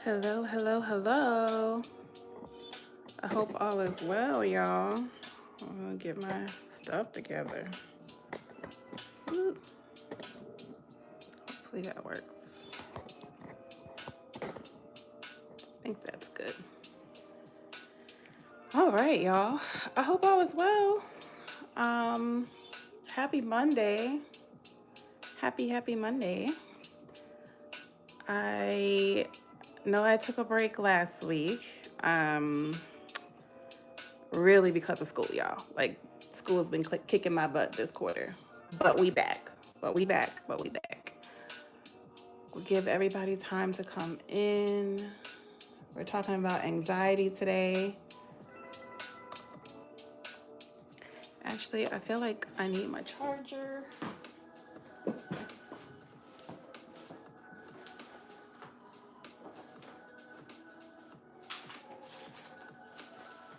Hello, hello, hello. I hope all is well, y'all. I'm gonna get my stuff together. Ooh, hopefully that works. I think that's good. All right, y'all. I hope all is well. Happy Monday. Happy Monday. I know I took a break last week. Really because of school, y'all. Like, school has been kicking my butt this quarter. But we back. But we back. We'll give everybody time to come in. We're talking about anxiety today. Actually, I feel like I need my charger.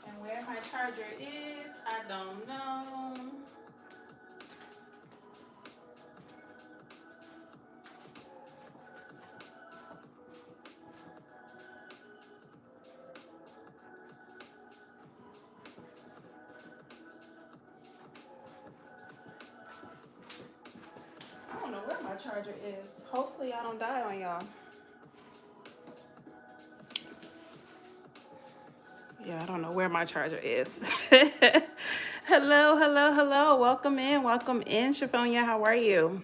And where my charger is, I don't know. I don't know where my charger is. Hopefully I don't die on y'all. Yeah, I don't know where my charger is. Hello. Welcome in, Shaffonia. How are you?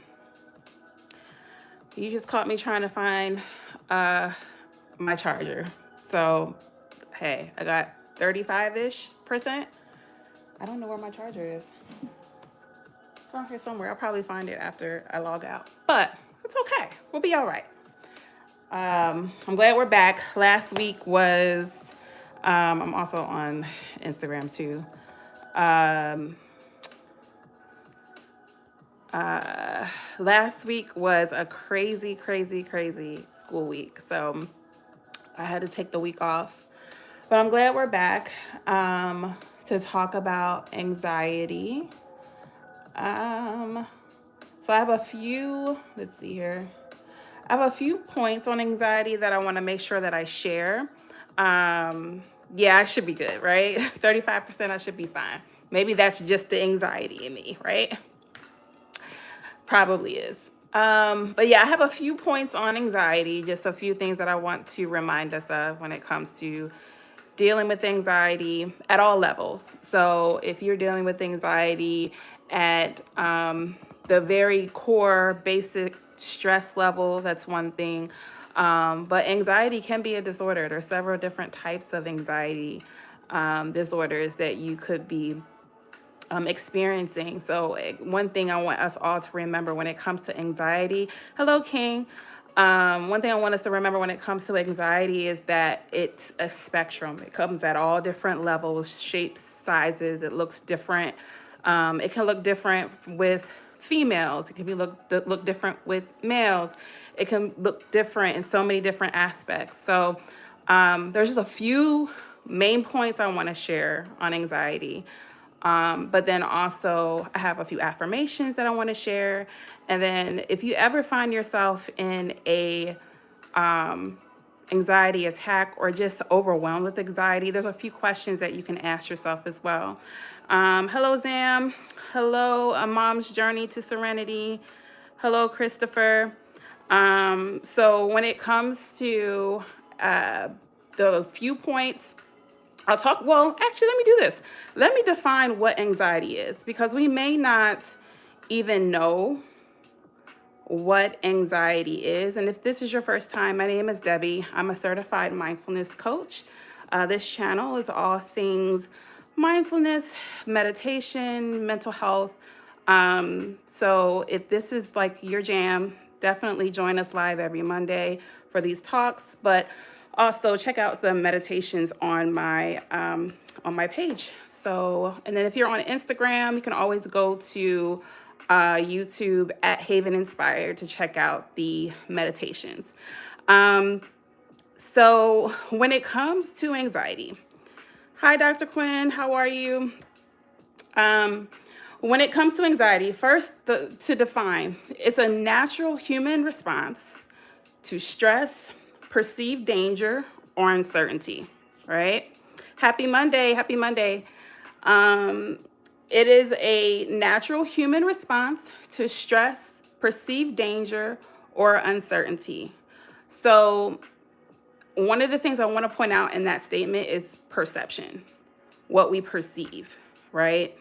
You just caught me trying to find my charger. So, hey, I got 35-ish%. I don't know where my charger is. It's around here somewhere. I'll probably find it after I log out. But it's okay. We'll be all right. I'm glad we're back. Last week was, I'm also on Instagram too. Last week was a crazy school week. So I had to take the week off. But I'm glad we're back to talk about anxiety. So I have a few, let's see here. I have a few points on anxiety that I want to make sure that I share. Yeah, I should be good, right? 35%, I should be fine. Maybe that's just the anxiety in me, right? Probably is. But yeah, I have a few points on anxiety, just a few things that I want to remind us of when it comes to dealing with anxiety at all levels. So if you're dealing with anxiety at the very core basic stress level, that's one thing. But anxiety can be a disorder. There's several different types of anxiety disorders that you could be experiencing. So one thing I want us all to remember when it comes to anxiety, hello, King. One thing I want us to remember when it comes to anxiety is that it's a spectrum. It comes at all different levels, shapes, sizes. It looks different. It can look different with females. It can look different with males. It can look different in so many different aspects. So there's just a few main points I want to share on anxiety. But then also I have a few affirmations that I want to share. And then if you ever find yourself in a anxiety attack or just overwhelmed with anxiety, there's a few questions that you can ask yourself as well. Hello, Zam. Hello, A Mom's Journey to Serenity. Hello, Christopher. So when it comes to the few points, actually, let me do this. Let me define what anxiety is, because we may not even know what anxiety is. And if this is your first time, my name is Debbie. I'm a certified mindfulness coach. This channel is all things mindfulness, meditation, mental health. So if this is like your jam, definitely join us live every Monday for these talks. But also check out the meditations on my page. So, and then if you're on Instagram, you can always go to YouTube at Haven Inspired to check out the meditations. So when it comes to anxiety, hi, Dr. Quinn, how are you? When it comes to anxiety, first to define, it's a natural human response to stress, perceived danger or uncertainty, right? Happy Monday, happy Monday. It is a natural human response to stress, perceived danger, or uncertainty. So, one of the things I want to point out in that statement is perception, what we perceive, right?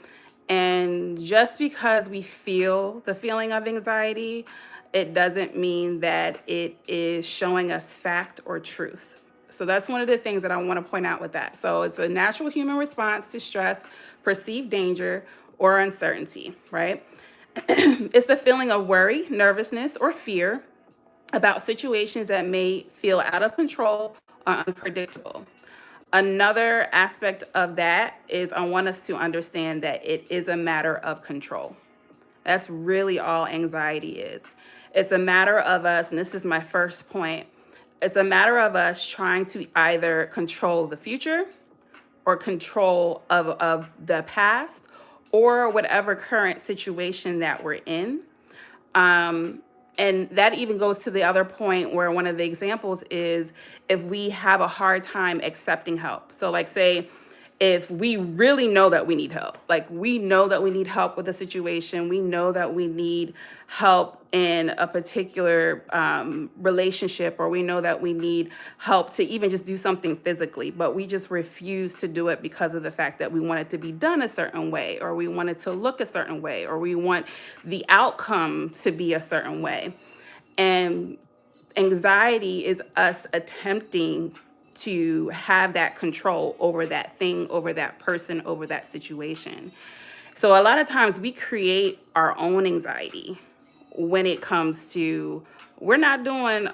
And just because we feel the feeling of anxiety, it doesn't mean that it is showing us fact or truth. So that's one of the things that I want to point out with that. So it's a natural human response to stress, perceived danger, or uncertainty, right? It's the feeling of worry, nervousness, or fear about situations that may feel out of control or unpredictable. Another aspect of that is I want us to understand that it is a matter of control. That's really all anxiety is. It's a matter of us, and this is my first point, it's a matter of us trying to either control the future or control of the past or whatever current situation that we're in. And that even goes to the other point where one of the examples is if we have a hard time accepting help. So, like, say, if we really know that we need help, like we know that we need help with a situation, we know that we need help in a particular relationship, or we know that we need help to even just do something physically, but we just refuse to do it because of the fact that we want it to be done a certain way, or we want it to look a certain way, or we want the outcome to be a certain way. And anxiety is us attempting to have that control over that thing, over that person, over that situation. So a lot of times we create our own anxiety when it comes to we're not doing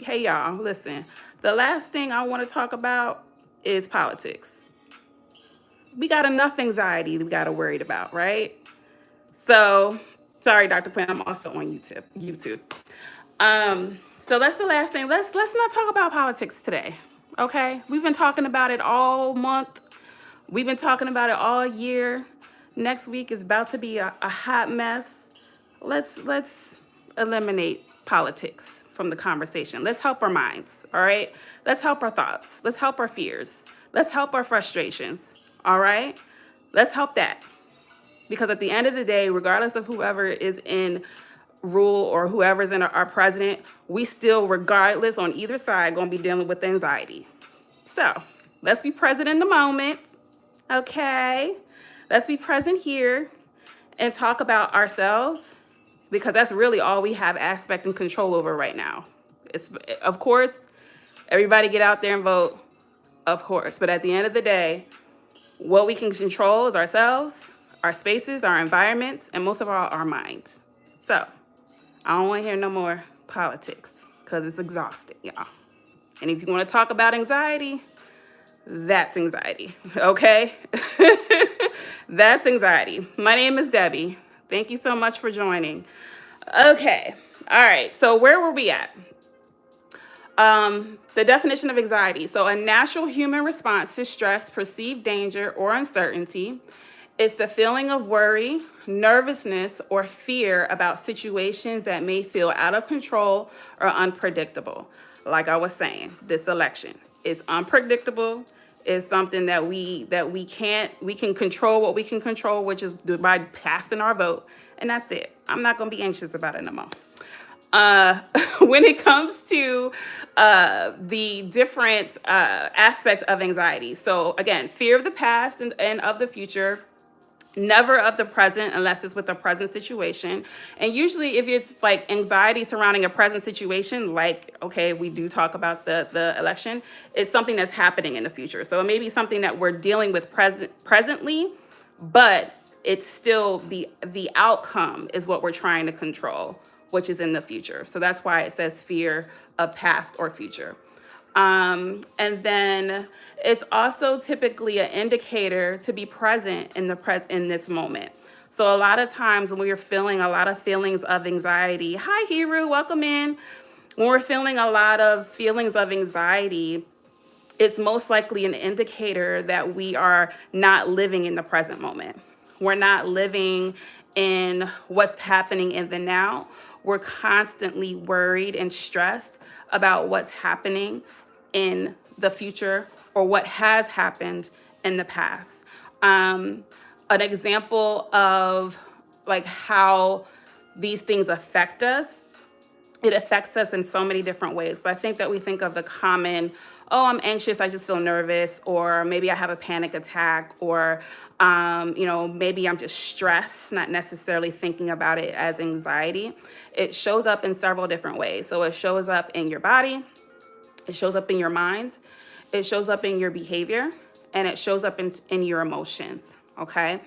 hey y'all, listen. The last thing I want to talk about is politics. We got enough anxiety we got to worry about, right? So, sorry, Dr. Quinn, I'm also on YouTube. So that's the last thing. Let's not talk about politics today. Okay? We've been talking about it all month. We've been talking about it all year. Next week is about to be a hot mess. Let's eliminate politics from the conversation. Let's help our minds, all right? Let's help our thoughts. Let's help our fears. Let's help our frustrations, all right? Let's help that. Because at the end of the day, regardless of whoever is in rule or whoever's in our president, we still, regardless on either side, going to be dealing with anxiety. So let's be present in the moment, okay? Let's be present here and talk about ourselves, because that's really all we have aspect and control over right now. It's, of course, everybody get out there and vote, of course. But at the end of the day, what we can control is ourselves, our spaces, our environments, and most of all, our minds. So I don't want to hear no more politics because it's exhausting, y'all. And if you want to talk about anxiety, that's anxiety, okay? That's anxiety. My name is Debbie. Thank you so much for joining. Okay, all right, so where were we at? The definition of anxiety. So a natural human response to stress, perceived danger, or uncertainty. It's the feeling of worry, nervousness, or fear about situations that may feel out of control or unpredictable. Like I was saying, this election is unpredictable. It's something that we can control what we can control, which is by casting our vote, and that's it. I'm not gonna be anxious about it no more. When it comes to the different aspects of anxiety. So again, fear of the past and of the future, never of the present unless it's with a present situation. And usually if it's like anxiety surrounding a present situation, like, okay, we do talk about the election, it's something that's happening in the future. So it may be something that we're dealing with presently, but it's still the outcome is what we're trying to control, which is in the future. So that's why it says fear of past or future. And then it's also typically an indicator to be present in this moment. So a lot of times when we're feeling a lot of feelings of anxiety, hi Hiru, welcome in. When we're feeling a lot of feelings of anxiety, it's most likely an indicator that we are not living in the present moment. We're not living in what's happening in the now. We're constantly worried and stressed about what's happening in the future or what has happened in the past. An example of like how these things affect us, it affects us in so many different ways. So I think that we think of the common, oh, I'm anxious, I just feel nervous, or maybe I have a panic attack, or maybe I'm just stressed, not necessarily thinking about it as anxiety. It shows up in several different ways. So it shows up in your body, it shows up in your mind, it shows up in your behavior, and it shows up in your emotions. Okay.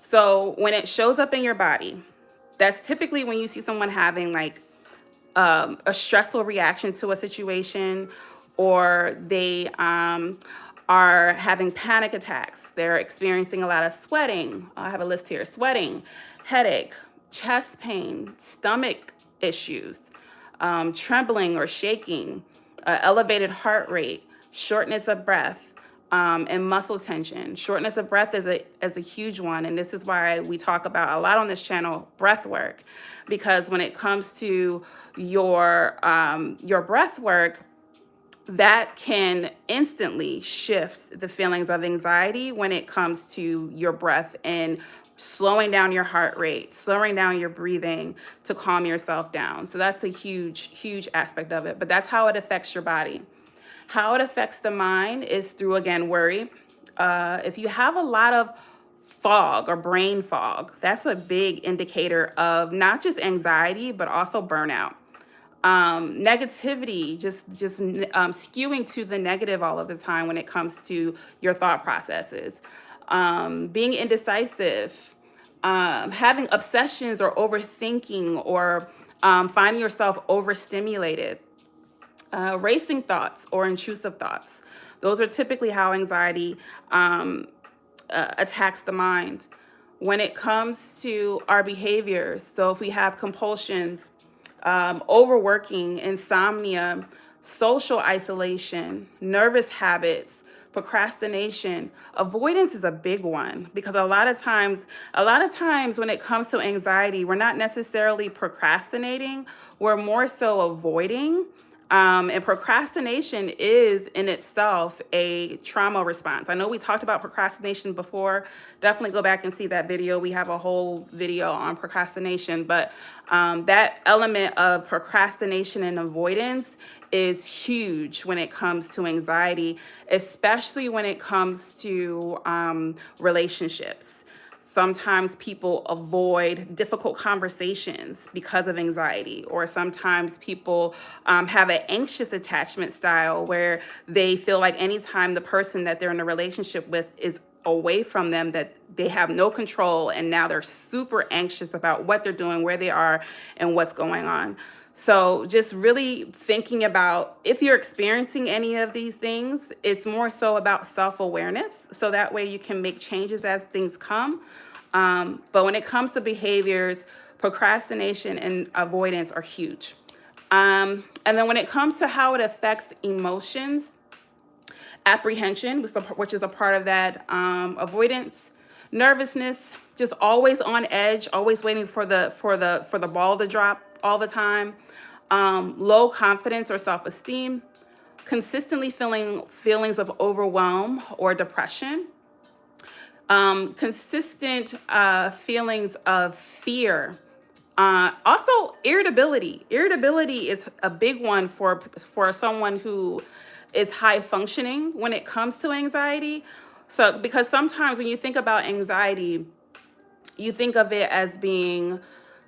So when it shows up in your body, that's typically when you see someone having like a stressful reaction to a situation, or they are having panic attacks. They're experiencing a lot of sweating. I have a list here: sweating, headache, chest pain, stomach issues, trembling or shaking, elevated heart rate, shortness of breath, and muscle tension. Shortness of breath is a huge one, and this is why we talk about a lot on this channel breath work, because when it comes to your breath work, that can instantly shift the feelings of anxiety when it comes to your breath and slowing down your heart rate, slowing down your breathing to calm yourself down. So that's a huge, huge aspect of it. But that's how it affects your body. How it affects the mind is through, again, worry. If you have a lot of fog or brain fog, that's a big indicator of not just anxiety, but also burnout. Negativity, just skewing to the negative all of the time when it comes to your thought processes. Being indecisive, having obsessions or overthinking, or finding yourself overstimulated. Racing thoughts or intrusive thoughts. Those are typically how anxiety attacks the mind. When it comes to our behaviors, so if we have compulsions, overworking, insomnia, social isolation, nervous habits, procrastination, avoidance is a big one, because a lot of times when it comes to anxiety, we're not necessarily procrastinating, we're more so avoiding. And procrastination is in itself a trauma response. I know we talked about procrastination before. Definitely go back and see that video. We have a whole video on procrastination, but that element of procrastination and avoidance is huge when it comes to anxiety, especially when it comes to relationships. Sometimes people avoid difficult conversations because of anxiety, or sometimes people have an anxious attachment style where they feel like anytime the person that they're in a relationship with is away from them, that they have no control, and now they're super anxious about what they're doing, where they are, and what's going on. So just really thinking about if you're experiencing any of these things, it's more so about self-awareness. So that way you can make changes as things come. But when it comes to behaviors, procrastination and avoidance are huge. And then when it comes to how it affects emotions, apprehension, which is a part of that, avoidance, nervousness, just always on edge, always waiting for the ball to drop all the time, low confidence or self-esteem, consistently feeling feelings of overwhelm or depression, consistent feelings of fear. Also, irritability. Irritability is a big one for someone who is high functioning when it comes to anxiety. So, because sometimes when you think about anxiety, you think of it as being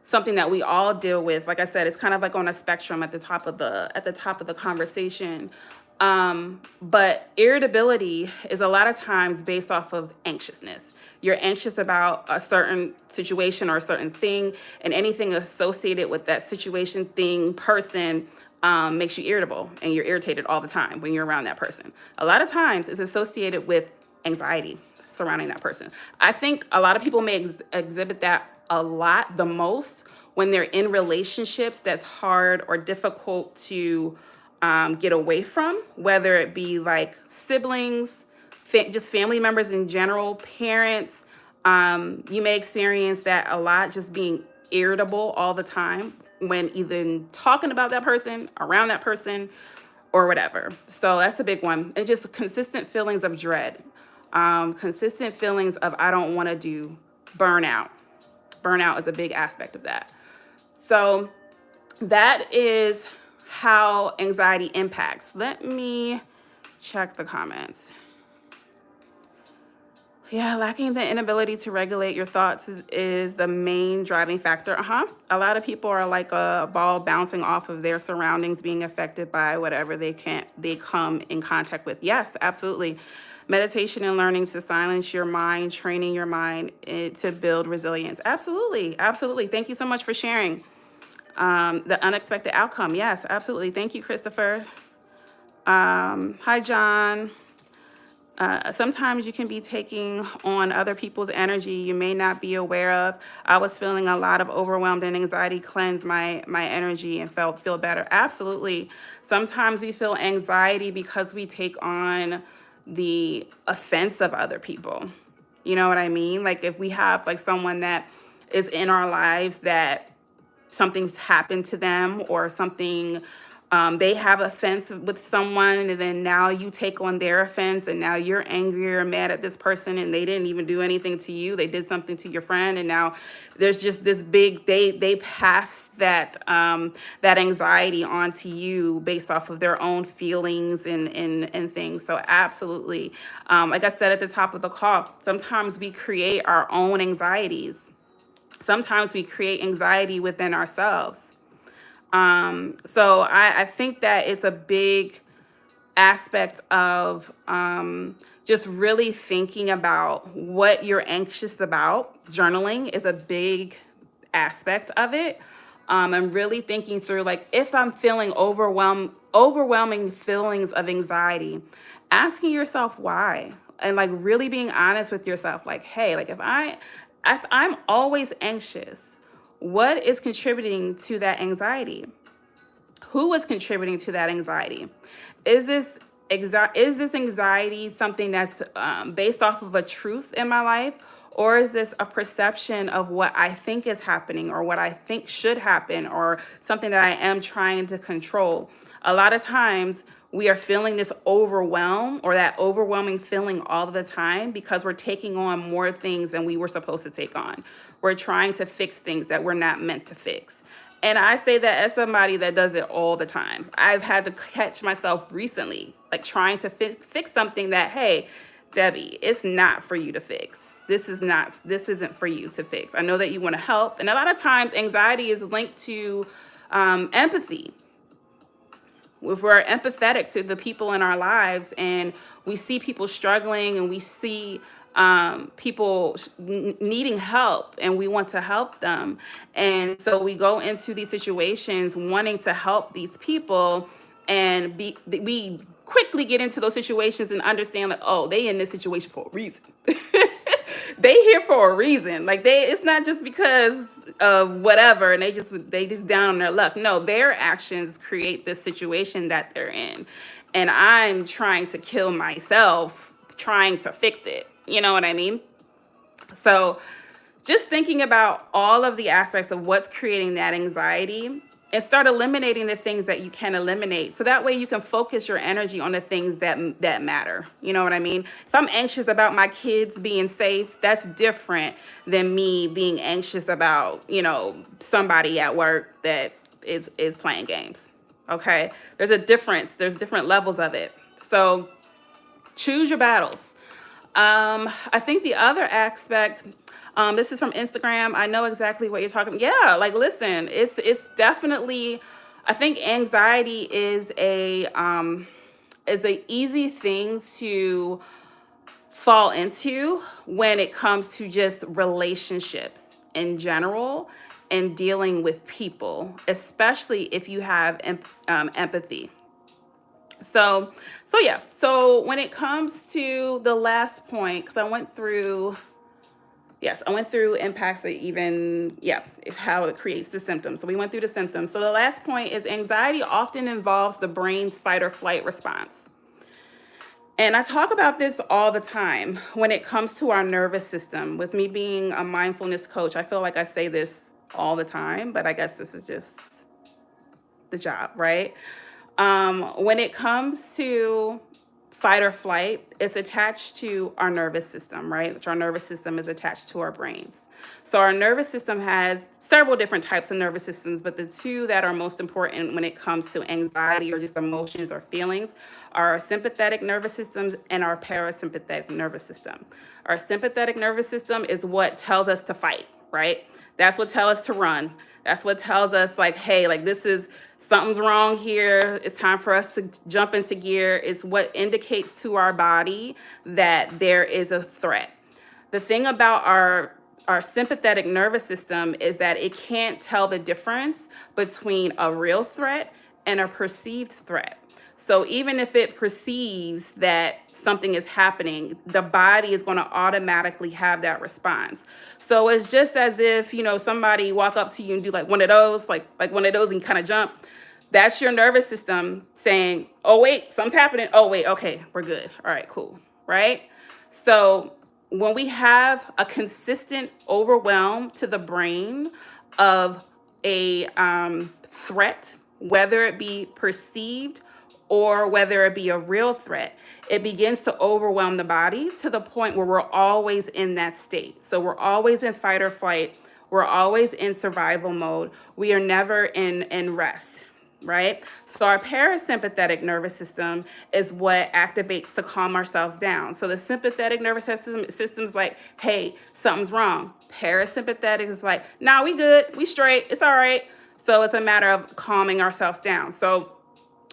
something that we all deal with. Like I said, it's kind of like on a spectrum at the top of the conversation. But irritability is a lot of times based off of anxiousness. You're anxious about a certain situation or a certain thing, and anything associated with that situation, thing, person makes you irritable, and you're irritated all the time when you're around that person. A lot of times it's associated with anxiety surrounding that person. I think a lot of people may exhibit that a lot, the most, when they're in relationships that's hard or difficult to get away from, whether it be like siblings, just family members in general, parents, You may experience that a lot, just being irritable all the time when even talking about that person, around that person, or whatever. So that's a big one. And just consistent feelings of dread, consistent feelings of I don't want to do. Burnout. Burnout is a big aspect of that. So that is how anxiety impacts. Let me check the comments. Yeah, lacking the inability to regulate your thoughts is the main driving factor. A lot of people are like a ball bouncing off of their surroundings, being affected by whatever they come in contact with. Yes, absolutely. Meditation and learning to silence your mind, training your mind to build resilience. Absolutely, absolutely. Thank you so much for sharing. The unexpected outcome. Yes, absolutely. Thank you, Christopher. Hi, John. Sometimes you can be taking on other people's energy you may not be aware of. I was feeling a lot of overwhelmed and anxiety cleansed my energy and feel better. Absolutely. Sometimes we feel anxiety because we take on the offense of other people. You know what I mean? Like if we have like someone that is in our lives that something's happened to them or something, they have offense with someone, and then now you take on their offense, and now you're angry or mad at this person, and they didn't even do anything to you. They did something to your friend, and now there's just this big, they pass that that anxiety onto you based off of their own feelings and things. So absolutely, like I said at the top of the call, sometimes we create our own anxieties. Sometimes we create anxiety within ourselves. So I think that it's a big aspect of just really thinking about what you're anxious about. Journaling is a big aspect of it. And really thinking through, like, if I'm feeling overwhelming feelings of anxiety, asking yourself why, and like really being honest with yourself, like, hey, like if I'm always anxious, what is contributing to that anxiety? Who is contributing to that anxiety? Is this anxiety something that's based off of a truth in my life? Or is this a perception of what I think is happening or what I think should happen or something that I am trying to control? A lot of times we are feeling this overwhelm or that overwhelming feeling all the time because we're taking on more things than we were supposed to take on. We're trying to fix things that we're not meant to fix. And I say that as somebody that does it all the time. I've had to catch myself recently, like trying to fix something that, hey, Debbie, it's not for you to fix. This isn't for you to fix. I know that you want to help. And a lot of times anxiety is linked to empathy. If we're empathetic to the people in our lives and we see people struggling and we see people needing help and we want to help them. And so we go into these situations wanting to help these people, and we quickly get into those situations and understand that, oh, they in this situation for a reason. They here for a reason. Like it's not just because of whatever and they just down on their luck. No, their actions create this situation that they're in. And I'm trying to kill myself trying to fix it. You know what I mean? So just thinking about all of the aspects of what's creating that anxiety and start eliminating the things that you can eliminate. So that way you can focus your energy on the things that matter. You know what I mean? If I'm anxious about my kids being safe, that's different than me being anxious about, somebody at work that is playing games. Okay? There's a difference. There's different levels of it. So choose your battles. I think the other aspect, this is from Instagram. I know exactly what you're talking about. Yeah, like listen, it's definitely, I think anxiety is a easy thing to fall into when it comes to just relationships in general and dealing with people, especially if you have empathy. So yeah. So when it comes to the last point, because I went through impacts of how it creates the symptoms. So we went through the symptoms. So the last point is anxiety often involves the brain's fight or flight response. And I talk about this all the time when it comes to our nervous system. With me being a mindfulness coach, I feel like I say this all the time, but I guess this is just the job, right? When it comes to fight or flight, it's attached to our nervous system, right? Which our nervous system is attached to our brains. So our nervous system has several different types of nervous systems, but the two that are most important when it comes to anxiety or just emotions or feelings are our sympathetic nervous systems and our parasympathetic nervous system. Our sympathetic nervous system is what tells us to fight, right? That's what tells us to run. That's what tells us, like, hey, like, this is something's wrong here. It's time for us to jump into gear. It's what indicates to our body that there is a threat. The thing about our sympathetic nervous system is that it can't tell the difference between a real threat and a perceived threat. So even if it perceives that something is happening, the body is going to automatically have that response. So it's just as if, somebody walk up to you and do like one of those, like one of those and kind of jump. That's your nervous system saying, oh, wait, something's happening. Oh, wait, okay, we're good. All right, cool, right? So when we have a consistent overwhelm to the brain of a threat, whether it be perceived or whether it be a real threat, it begins to overwhelm the body to the point where we're always in that state. So we're always in fight or flight. We're always in survival mode. We are never in rest, right? So our parasympathetic nervous system is what activates to calm ourselves down. So the sympathetic nervous system's like, hey, something's wrong. Parasympathetic is like, nah, we good, we straight, it's all right. So it's a matter of calming ourselves down. So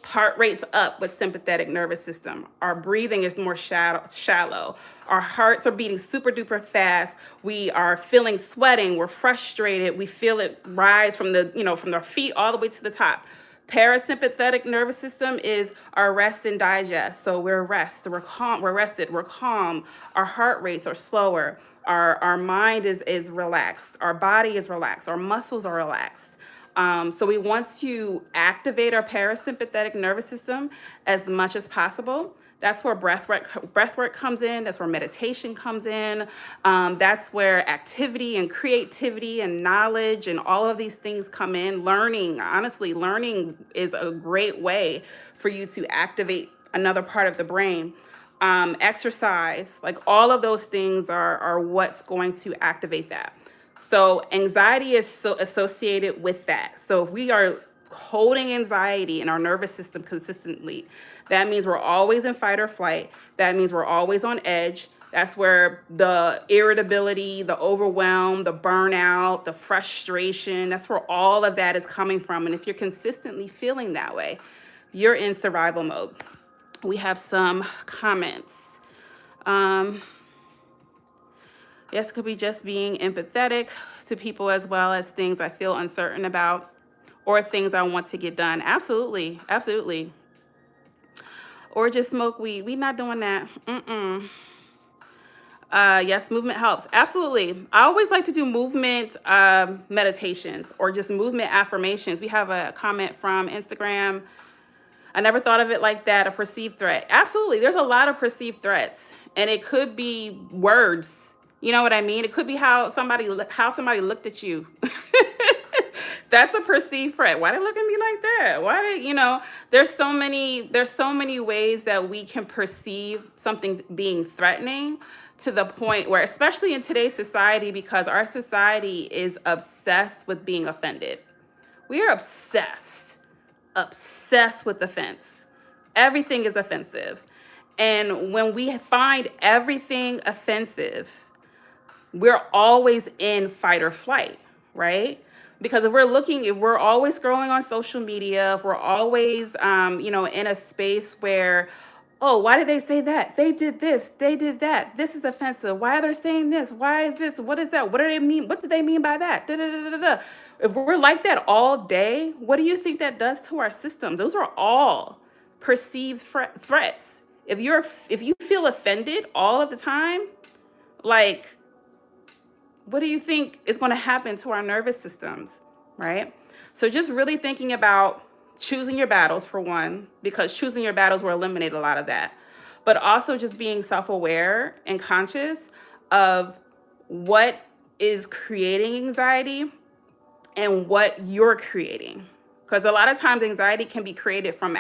heart rate's up with sympathetic nervous system. Our breathing is more shallow. Our hearts are beating super duper fast. We are feeling sweating. We're frustrated. We feel it rise from the feet all the way to the top. Parasympathetic nervous system is our rest and digest. So we're rested, we're calm. Our heart rates are slower. Our mind is relaxed. Our body is relaxed. Our muscles are relaxed. So we want to activate our parasympathetic nervous system as much as possible. That's where breath work comes in. That's where meditation comes in. That's where activity and creativity and knowledge and all of these things come in. Learning is a great way for you to activate another part of the brain. Exercise, like all of those things are what's going to activate that. So anxiety is so associated with that. So if we are holding anxiety in our nervous system consistently, that means we're always in fight or flight. That means we're always on edge. That's where the irritability, the overwhelm, the burnout, the frustration, that's where all of that is coming from. And if you're consistently feeling that way, you're in survival mode. We have some comments. Yes, it could be just being empathetic to people as well as things I feel uncertain about or things I want to get done. Absolutely, absolutely. Or just smoke weed. We not doing that. Yes, movement helps. Absolutely. I always like to do movement meditations or just movement affirmations. We have a comment from Instagram. I never thought of it like that, a perceived threat. Absolutely. There's a lot of perceived threats, and it could be words. You know what I mean? It could be how somebody looked at you. That's a perceived threat. Why they look at me like that? There's so many ways that we can perceive something being threatening to the point where, especially in today's society, because our society is obsessed with being offended. We are obsessed with offense. Everything is offensive. And when we find everything offensive, we're always in fight or flight, right? Because if we're always scrolling on social media, if we're always, in a space where, oh, why did they say that? They did this, they did that. This is offensive. Why are they saying this? Why is this? What is that? What do they mean? What do they mean by that? Da, da, da, da, da. If we're like that all day, what do you think that does to our system? Those are all perceived threats. If you feel offended all of the time, like, what do you think is going to happen to our nervous systems, right? So just really thinking about choosing your battles, for one, because choosing your battles will eliminate a lot of that. but also just being self-aware and conscious of what is creating anxiety and what you're creating. Because a lot of times anxiety can be created from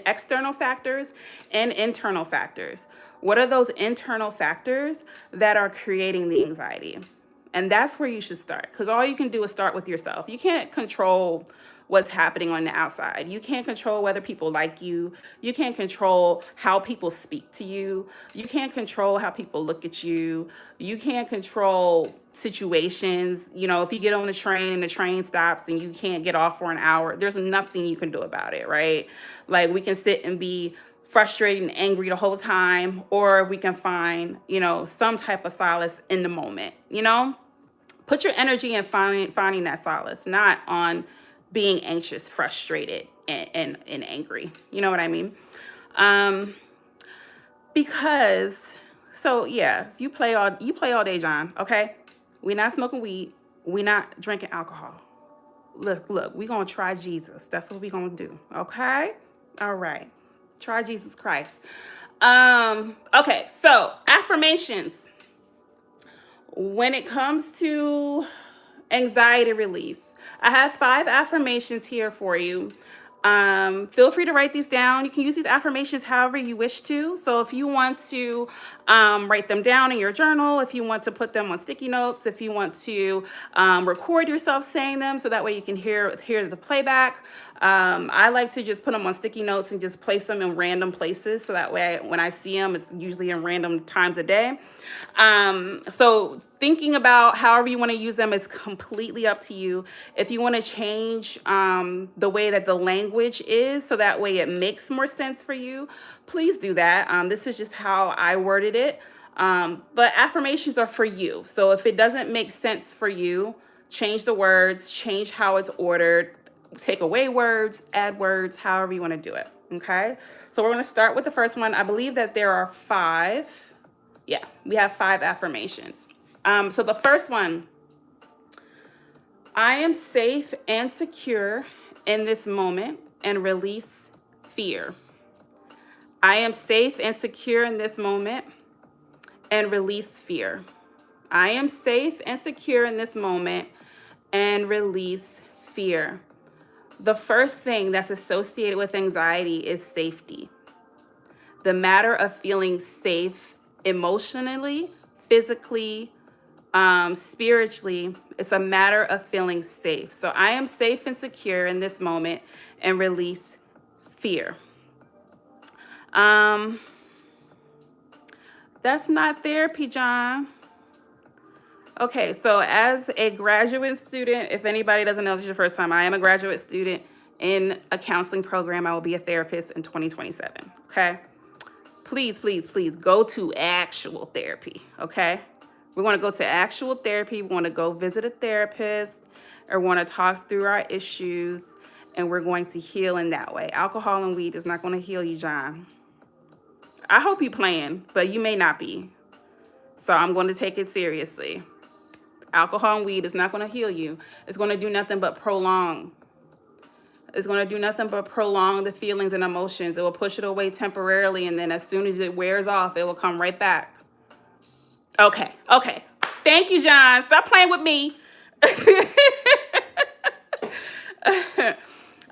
external factors and internal factors. What are those internal factors that are creating the anxiety? And that's where you should start, because all you can do is start with yourself. You can't control what's happening on the outside. You can't control whether people like you. You can't control how people speak to you. You can't control how people look at you. You can't control situations. You know, if you get on the train and the train stops and you can't get off for an hour, there's nothing you can do about it, right? Like, we can sit and be frustrated and angry the whole time, or we can find, some type of solace in the moment. Put your energy in finding that solace, not on being anxious, frustrated, and angry. You know what I mean? Because, so yeah, you play all day, John. Okay, we're not smoking weed. We're not drinking alcohol. Look, we're gonna try Jesus. That's what we're gonna do. Okay, all right. Try Jesus Christ. Okay, so affirmations. When it comes to anxiety relief, I have 5 affirmations here for you. Feel free to write these down. You can use these affirmations however you wish to. So if you want to write them down in your journal, if you want to put them on sticky notes, if you want to record yourself saying them so that way you can hear the playback. I like to just put them on sticky notes and just place them in random places, so that way when I see them, it's usually in random times a day. So thinking about however you want to use them is completely up to you. If you want to change the way that the language is, so that way it makes more sense for you, please do that. This is just how I worded it. But affirmations are for you. So if it doesn't make sense for you, change the words, change how it's ordered, take away words, add words, however you want to do it. Okay. So we're going to start with the first one. I believe that there are 5. Yeah, we have 5 affirmations. So the first one, I am safe and secure in this moment and release fear. I am safe and secure in this moment and release fear. I am safe and secure in this moment and release fear. The first thing that's associated with anxiety is safety. The matter of feeling safe emotionally, physically, spiritually, it's a matter of feeling safe. So I am safe and secure in this moment and release fear. That's not therapy, John. Okay, so as a graduate student, if anybody doesn't know this is your first time, I am a graduate student in a counseling program. I will be a therapist in 2027, okay? Please, please, please go to actual therapy, okay? We want to go to actual therapy. We want to go visit a therapist, or want to talk through our issues, and we're going to heal in that way. Alcohol and weed is not going to heal you, John. I hope you plan, but you may not be. So I'm going to take it seriously. Alcohol and weed is not going to heal you. It's going to do nothing but prolong. It's going to do nothing but prolong the feelings and emotions. It will push it away temporarily, and then as soon as it wears off, it will come right back. Okay. Thank you, John. Stop playing with me.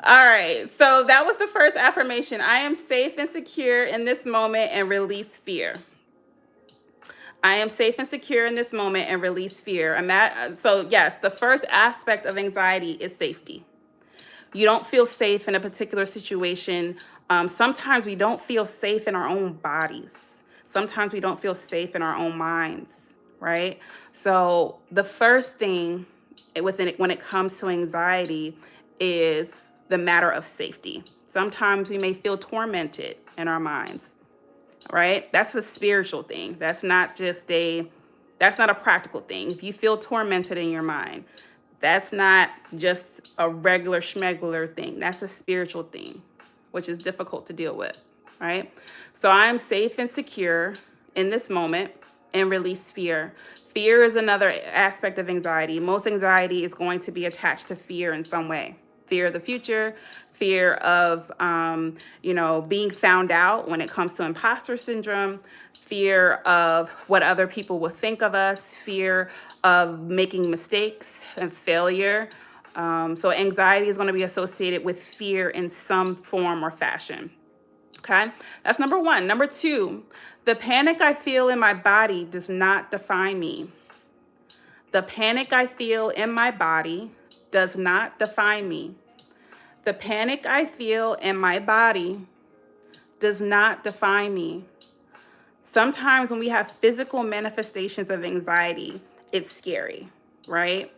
All right. So that was the first affirmation. I am safe and secure in this moment and release fear. I am safe and secure in this moment and release fear. So yes, the first aspect of anxiety is safety. You don't feel safe in a particular situation. Sometimes we don't feel safe in our own bodies. Sometimes we don't feel safe in our own minds, right? So the first thing when it comes to anxiety is the matter of safety. Sometimes we may feel tormented in our minds, right? That's a spiritual thing. That's not a practical thing. If you feel tormented in your mind, that's not just a regular schmegular thing. That's a spiritual thing, which is difficult to deal with, right? So I'm safe and secure in this moment and release fear. Fear is another aspect of anxiety. Most anxiety is going to be attached to fear in some way. fear of the future, fear of, being found out when it comes to imposter syndrome, fear of what other people will think of us, fear of making mistakes and failure. So anxiety is going to be associated with fear in some form or fashion. Okay, that's number one. Number two, the panic I feel in my body does not define me. The panic I feel in my body does not define me. The panic I feel in my body does not define me. Sometimes when we have physical manifestations of anxiety, it's scary, right?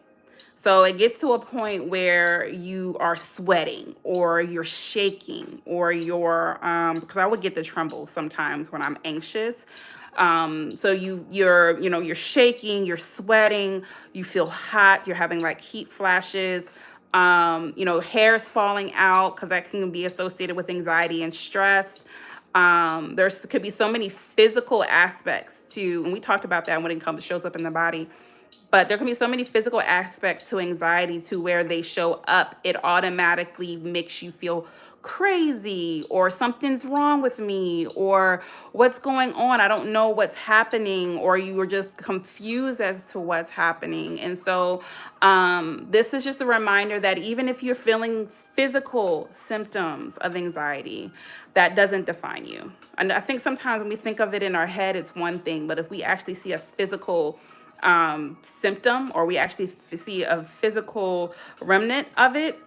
So it gets to a point where you are sweating or you're shaking or because I would get the trembles sometimes when I'm anxious. So you're shaking, you're sweating, you feel hot, you're having like heat flashes, hair's falling out because that can be associated with anxiety and stress. There's could be so many physical aspects to, and we talked about that when it shows up in the body. But there can be so many physical aspects to anxiety to where they show up. It automatically makes you feel crazy or something's wrong with me or what's going on. I don't know what's happening, or you are just confused as to what's happening. And so this is just a reminder that even if you're feeling physical symptoms of anxiety, that doesn't define you. And I think sometimes when we think of it in our head, it's one thing, but if we actually see a physical symptom, or we actually see a physical remnant of it,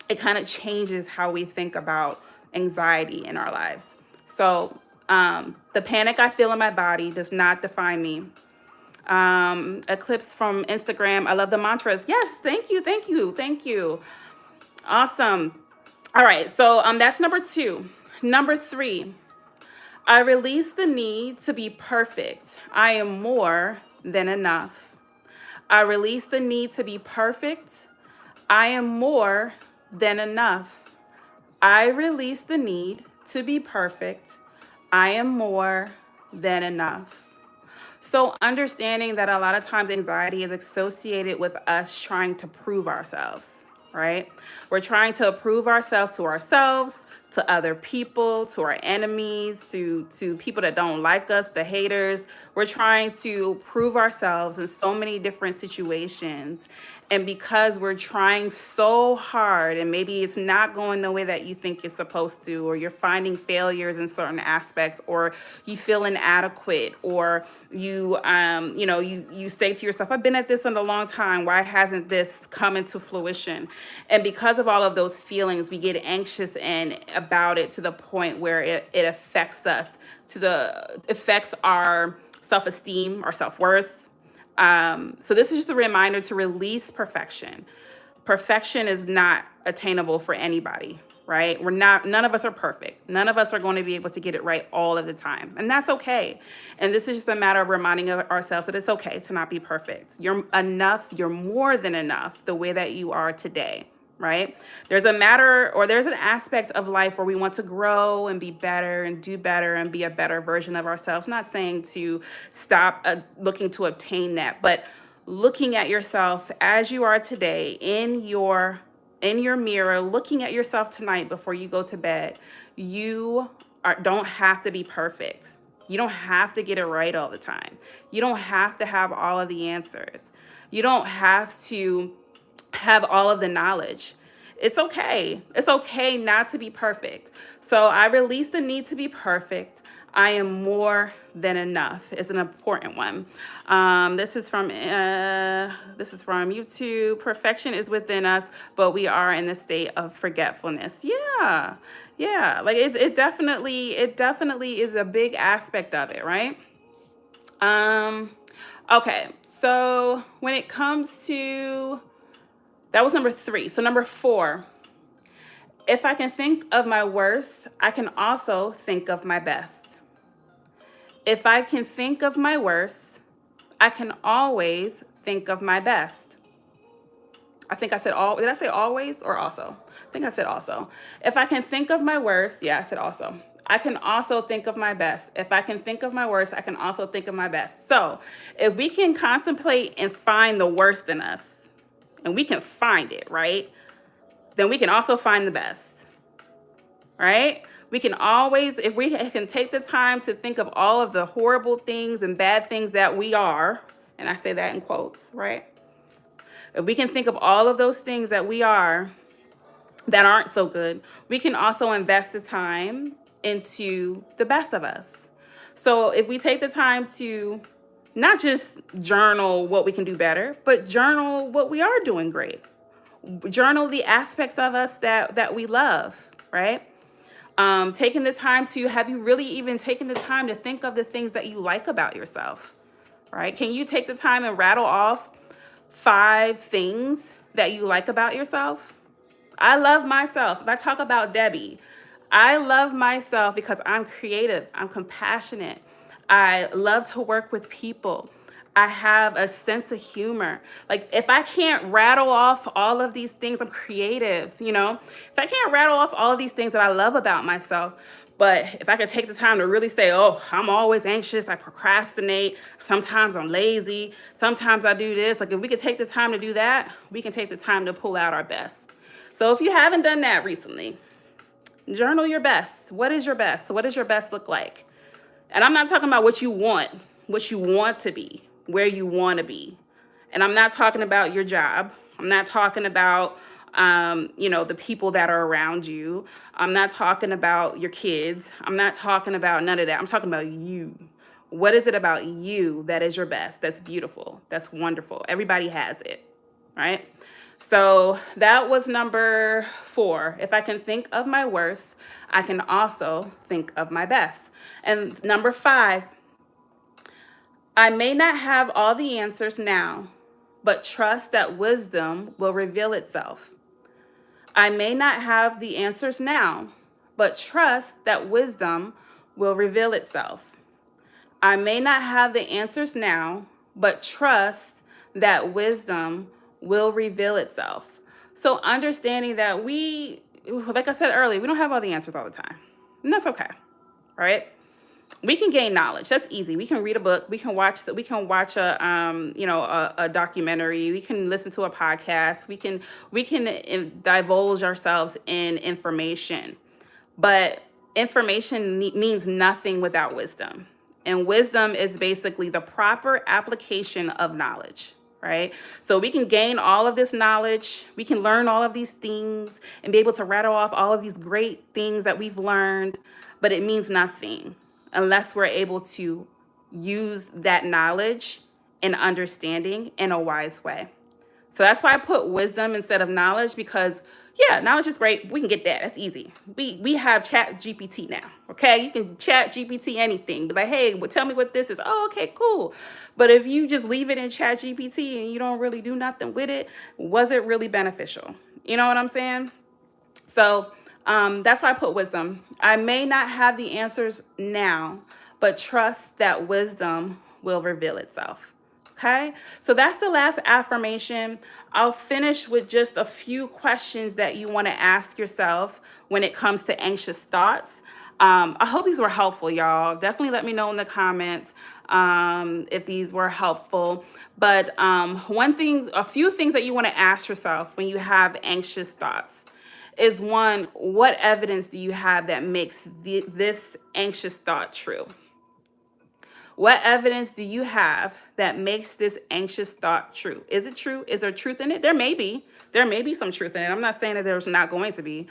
it kind of changes how we think about anxiety in our lives. So the panic I feel in my body does not define me. Eclipse from Instagram. I love the mantras. Yes, thank you, thank you, thank you. Awesome. All right, so that's number two. Number three, I release the need to be perfect. I am more than enough. I release the need to be perfect. I am more than enough. I release the need to be perfect. I am more than enough. So understanding that a lot of times anxiety is associated with us trying to prove ourselves, right? We're trying to prove ourselves, to other people, to our enemies, to people that don't like us, the haters. We're trying to prove ourselves in so many different situations. And because we're trying so hard and maybe it's not going the way that you think it's supposed to, or you're finding failures in certain aspects, or you feel inadequate, or you say to yourself, I've been at this in a long time. Why hasn't this come into fruition? And because of all of those feelings, we get anxious and about it to the point where it affects us, affects our self-esteem, our self-worth. So this is just a reminder to release perfection. Perfection is not attainable for anybody, right? None of us are perfect. None of us are going to be able to get it right all of the time. And that's okay. And this is just a matter of reminding ourselves that it's okay to not be perfect. You're enough. You're more than enough the way that you are today, right? There's an aspect of life where we want to grow and be better and do better and be a better version of ourselves. I'm not saying to stop looking to obtain that, but looking at yourself as you are today in your mirror, looking at yourself tonight before you go to bed, don't have to be perfect. You don't have to get it right all the time. You don't have to have all of the answers. You don't have to have all of the knowledge. It's okay. It's okay not to be perfect. So I release the need to be perfect. I am more than enough is an important one. This is from YouTube. Perfection is within us, but we are in the state of forgetfulness. Yeah. Like it definitely is a big aspect of it, right? Okay. So when it comes to, that was number 3. So number 4, if I can think of my worst, I can also think of my best. If I can think of my worst, I can always think of my best. I think I said did I say always or also? I think I said also. If I can think of my worst, I said also. I can also think of my best. If I can think of my worst, I can also think of my best. So if we can contemplate and find the worst in us, and we can find it, right? then we can also find the best, right? We can always, if we can take the time to think of all of the horrible things and bad things that we are, and I say that in quotes, right? If we can think of all of those things that we are that aren't so good, we can also invest the time into the best of us. So if we take the time to not just journal what we can do better, but journal what we are doing great. Journal the aspects of us that we love, right? Taking the time to, have you really even taken the time to think of the things that you like about yourself, right? Can you take the time and rattle off 5 things that you like about yourself? I love myself. If I talk about Debbie, I love myself because I'm creative, I'm compassionate, I love to work with people, I have a sense of humor. Like, if I can't rattle off all of these things, I'm creative, you know? If I can't rattle off all of these things that I love about myself, but if I could take the time to really say, oh, I'm always anxious, I procrastinate, sometimes I'm lazy, sometimes I do this. Like, if we could take the time to do that, we can take the time to pull out our best. So if you haven't done that recently, journal your best. What is your best? What does your best look like? And I'm not talking about what you want to be, where you want to be. And I'm not talking about your job. I'm not talking about, the people that are around you. I'm not talking about your kids. I'm not talking about none of that. I'm talking about you. What is it about you that is your best? That's beautiful. That's wonderful. Everybody has it, right? So that was number 4. If I can think of my worst, I can also think of my best. And number 5, I may not have all the answers now, but trust that wisdom will reveal itself. I may not have the answers now, but trust that wisdom will reveal itself. I may not have the answers now, but trust that wisdom will reveal itself. So understanding that we, like I said earlier, we don't have all the answers all the time. And that's okay, right? We can gain knowledge. That's easy. We can read a book. We can watch a documentary. We can listen to a podcast. We can divulge ourselves in information. But information means nothing without wisdom. And wisdom is basically the proper application of knowledge, right? So we can gain all of this knowledge, we can learn all of these things and be able to rattle off all of these great things that we've learned, but it means nothing unless we're able to use that knowledge and understanding in a wise way. So that's why I put wisdom instead of knowledge, because knowledge is great. We can get that. That's easy. We have Chat GPT now. Okay, you can Chat GPT anything. Be like, hey, tell me what this is. Oh, okay, cool. But if you just leave it in Chat GPT and you don't really do nothing with it, was it really beneficial? You know what I'm saying? So that's why I put wisdom. I may not have the answers now, but trust that wisdom will reveal itself. Okay, so that's the last affirmation. I'll finish with just a few questions that you want to ask yourself when it comes to anxious thoughts. I hope these were helpful, y'all. Definitely let me know in the comments if these were helpful. But a few things that you want to ask yourself when you have anxious thoughts is, 1, what evidence do you have that makes this anxious thought true? What evidence do you have that makes this anxious thought true? Is it true? Is there truth in it? There may be. There may be some truth in it. I'm not saying that there's not going to be,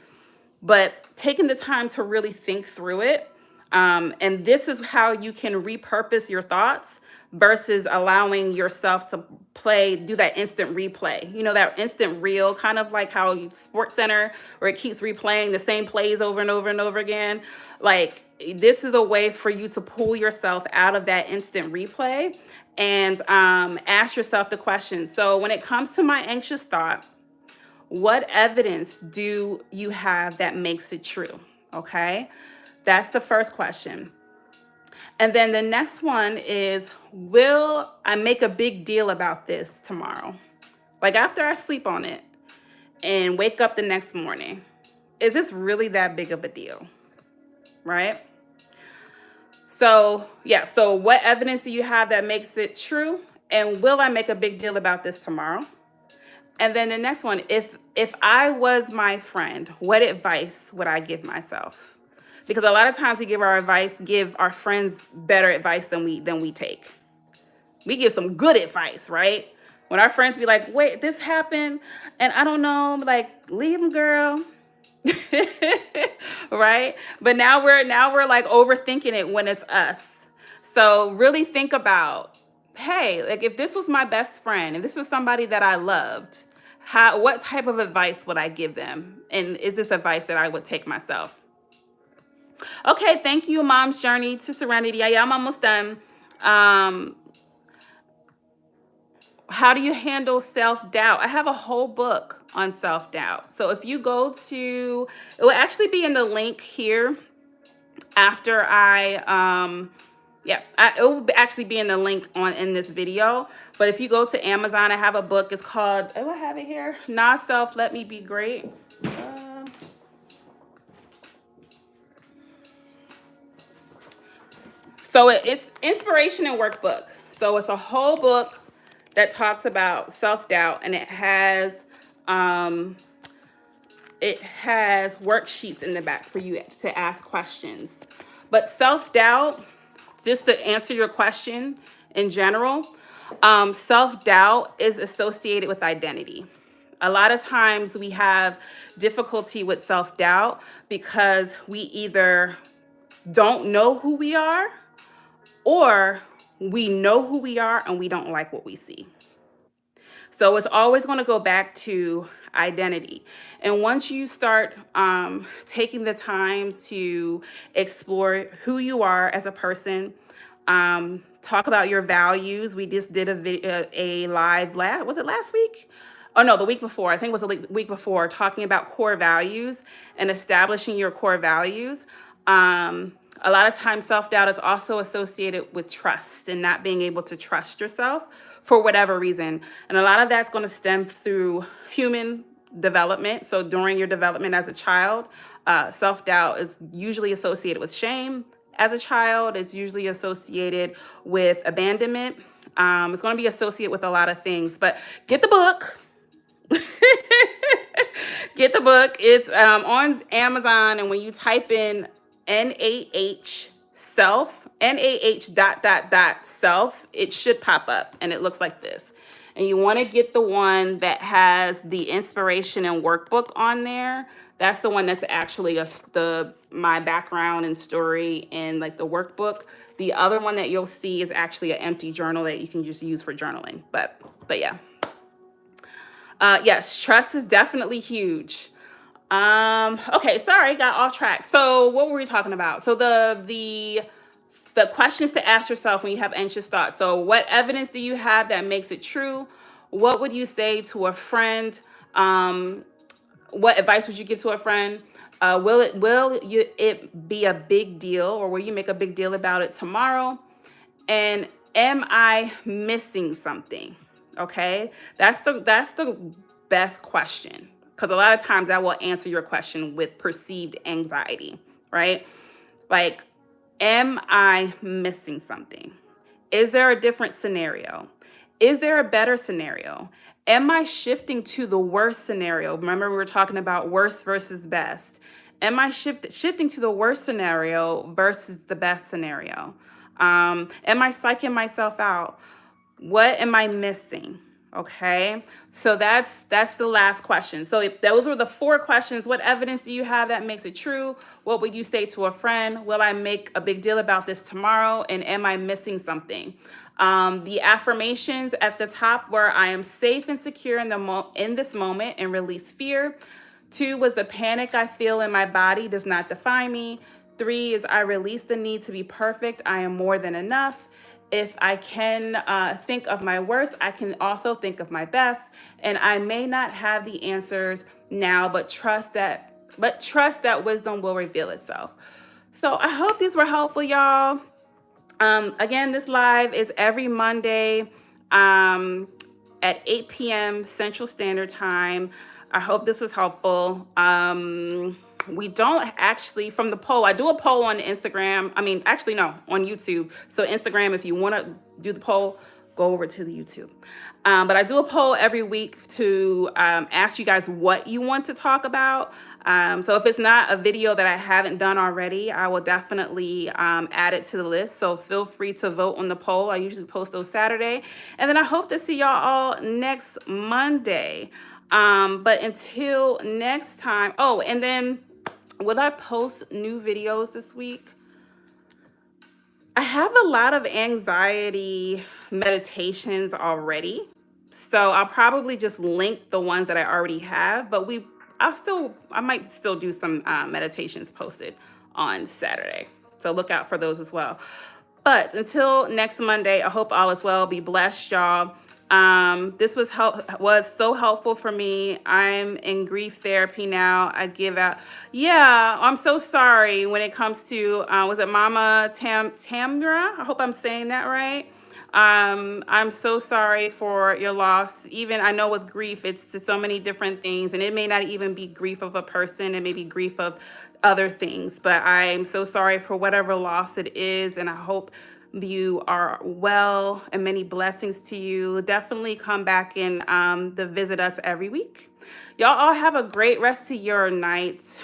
but taking the time to really think through it. And this is how you can repurpose your thoughts versus allowing yourself to do that instant replay. You know, that instant reel, kind of like how Sports Center, where it keeps replaying the same plays over and over and over again. Like, this is a way for you to pull yourself out of that instant replay and ask yourself the question. So when it comes to my anxious thought, what evidence do you have that makes it true? Okay, that's the first question. And then the next one is, will I make a big deal about this tomorrow? Like, after I sleep on it and wake up the next morning, is this really that big of a deal? Right? So what evidence do you have that makes it true? And will I make a big deal about this tomorrow? And then the next one, if I was my friend, what advice would I give myself? Because a lot of times we give our friends better advice than we take. We give some good advice, right? When our friends be like, wait, this happened, and I don't know, like, leave them, girl. Right? But now we're like overthinking it when it's us. So really think about, hey, like if this was my best friend and this was somebody that I loved, what type of advice would I give them? And is this advice that I would take myself? Okay, thank you, Mom's Journey to Serenity. Yeah, I'm almost done. Um, how do you handle self-doubt? I have a whole book on self-doubt. So if you go to, it will actually be in the link here after it will actually be in the link in this video. But if you go to Amazon, I have a book. It's called, I have it here, Not Self, Let Me Be Great. So it's inspiration and workbook. So it's a whole book that talks about self-doubt, and it has worksheets in the back for you to ask questions. But self-doubt, just to answer your question in general, self-doubt is associated with identity. A lot of times we have difficulty with self-doubt because we either don't know who we are, or we know who we are and we don't like what we see. So it's always going to go back to identity. And once you start taking the time to explore who you are as a person, talk about your values. We just did a live was it last week? Oh no, the week before. I think it was the week before, talking about core values and establishing your core values. A lot of times self-doubt is also associated with trust and not being able to trust yourself for whatever reason. And a lot of that's going to stem through human development. So during your development as a child, self-doubt is usually associated with shame. As a child, it's usually associated with abandonment. It's going to be associated with a lot of things, but get the book. Get the book. It's on Amazon, and when you type in NAH self, NAH ... self, it should pop up, and it looks like this. And you want to get the one that has the inspiration and workbook on there. That's the one that's actually my background and story and like the workbook. The other one that you'll see is actually an empty journal that you can just use for journaling. But yeah. Yes, trust is definitely huge. Okay, sorry, got off track. So what were we talking about? So the questions to ask yourself when you have anxious thoughts. So what evidence do you have that makes it true? What would you say to a friend? What advice would you give to a friend? Will it be a big deal, or will you make a big deal about it tomorrow? And am I missing something? Okay, that's the best question, because a lot of times that will answer your question with perceived anxiety, right? Like, am I missing something? Is there a different scenario? Is there a better scenario? Am I shifting to the worst scenario? Remember, we were talking about worst versus best. Am I shifting to the worst scenario versus the best scenario? Am I psyching myself out? What am I missing? Okay, so that's the last question. So if those were the 4 questions. What evidence do you have that makes it true? What would you say to a friend? Will I make a big deal about this tomorrow? And am I missing something? The affirmations at the top were, I am safe and secure in this moment and release fear. 2 was, the panic I feel in my body does not define me. 3 is, I release the need to be perfect. I am more than enough. If I can think of my worst, I can also think of my best. And I may not have the answers now, but trust that wisdom will reveal itself. So I hope these were helpful, y'all. Again, this live is every Monday at 8 p.m. Central Standard Time. I hope this was helpful. We don't actually, from the poll, I do a poll on Instagram. On YouTube. So Instagram, if you want to do the poll, go over to the YouTube. But I do a poll every week to ask you guys what you want to talk about. So if it's not a video that I haven't done already, I will definitely add it to the list. So feel free to vote on the poll. I usually post those Saturday. And then I hope to see y'all all next Monday. But until next time, oh, and then will I post new videos this week? I have a lot of anxiety meditations already. So I'll probably just link the ones that I already have, but I might still do some meditations posted on Saturday. So look out for those as well. But until next Monday, I hope all is well. Be blessed, y'all. This was so helpful for me. I'm in grief therapy now. I give out. Yeah, I'm so sorry when it comes to was it Mama Tamra? I hope I'm saying that right. I'm so sorry for your loss. Even I know with grief, it's to so many different things, and it may not even be grief of a person, it may be grief of other things. But I'm so sorry for whatever loss it is, and I hope you are well and many blessings to you. Definitely come back and to visit us every week. Y'all all have a great rest of your night.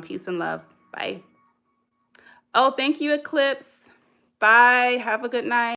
Peace and love. Bye. Oh, thank you, Eclipse. Bye. Have a good night.